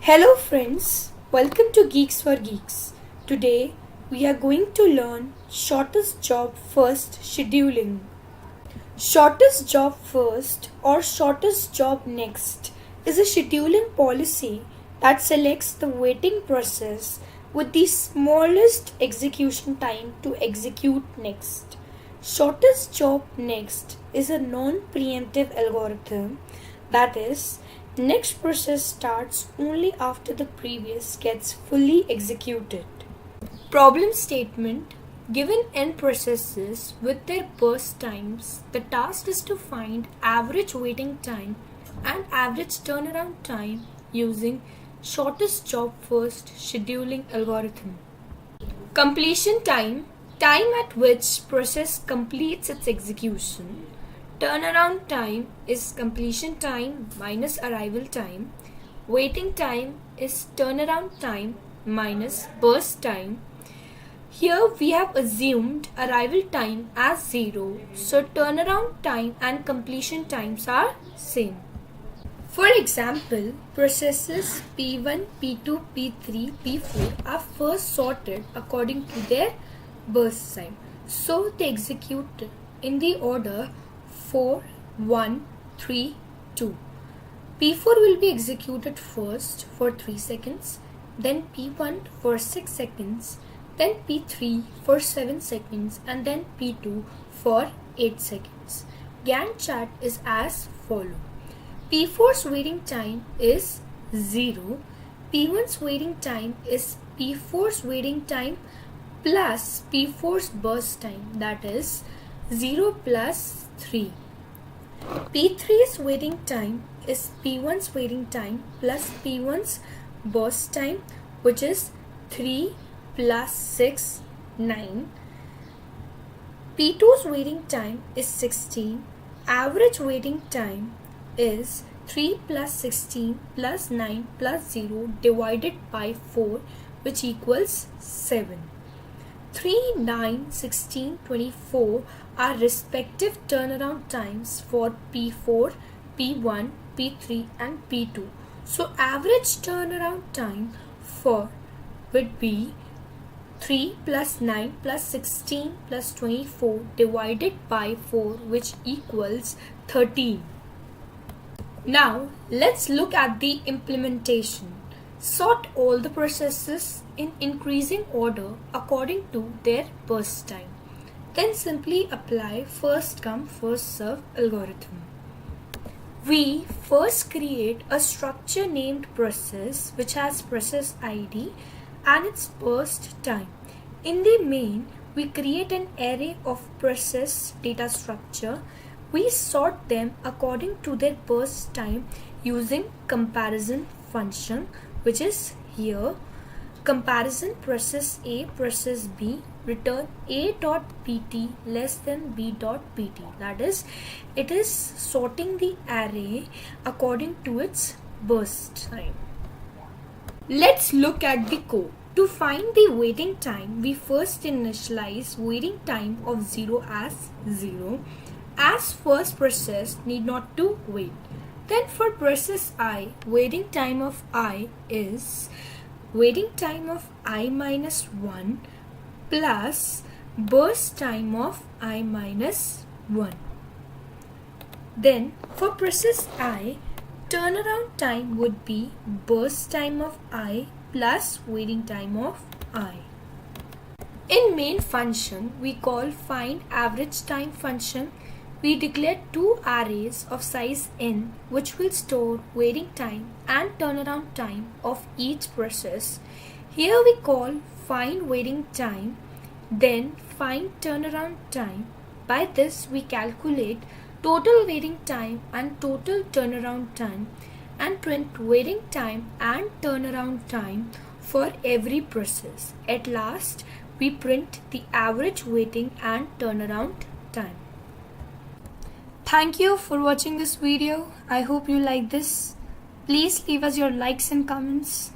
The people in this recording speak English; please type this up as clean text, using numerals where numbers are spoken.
Hello friends, welcome to Geeks for Geeks. Today we are going to learn shortest job first scheduling. Shortest job first or shortest job next is a scheduling policy that selects the waiting process with the smallest execution time to execute next. Shortest job next is a non-preemptive algorithm, that is, next process starts only after the previous gets fully executed. Problem statement: given n processes with their burst times, the task is to find average waiting time and average turnaround time using shortest job first scheduling algorithm. Completion time: time at which process completes its execution. Turnaround time is completion time minus arrival time. Waiting time is turnaround time minus burst time. Here we have assumed arrival time as 0, so turnaround time and completion times are same. For example, processes P1, P2, P3, P4 are first sorted according to their burst time. So they execute in the order 4, 1, 3, 2. P4 will be executed first for 3 seconds, then P1 for 6 seconds, then P3 for 7 seconds, and then P2 for 8 seconds. Gantt chart is as follows. P4's waiting time is 0. P1's waiting time is P4's waiting time plus P4's burst time, that is 0 plus 3. P3's waiting time is P1's waiting time plus P1's burst time, which is 3 plus 6, 9. P2's waiting time is 16. Average waiting time is 3 plus 16 plus 9 plus 0 divided by 4, which equals 7. 3, 9, 16, 24 are respective turnaround times for P4, P1, P3 and P2. So average turnaround time for would be 3 plus 9 plus 16 plus 24 divided by 4, which equals 13. Now let's look at the implementation. Sort all the processes in increasing order according to their burst time. Then simply apply first come first serve algorithm. We first create a structure named process which has process ID and its burst time. In the main, we create an array of process data structure. We sort them according to their burst time using comparison function, which is here. Comparison process A process B, return A dot PT less than B dot PT. That is, it is sorting the array according to its burst time. Let's look at the code. To find the waiting time, we first initialize waiting time of 0 as 0, as first process need not to wait. Then for process I, waiting time of I is waiting time of I minus 1 plus burst time of I minus 1. Then for process I, turnaround time would be burst time of I plus waiting time of I. In main function, we call find average time function. We declare two arrays of size n which will store waiting time and turnaround time of each process. Here we call find waiting time, then find turnaround time. By this we calculate total waiting time and total turnaround time and print waiting time and turnaround time for every process. At last, we print the average waiting and turnaround time. Thank you for watching this video. I hope you like this. Please leave us your likes and comments.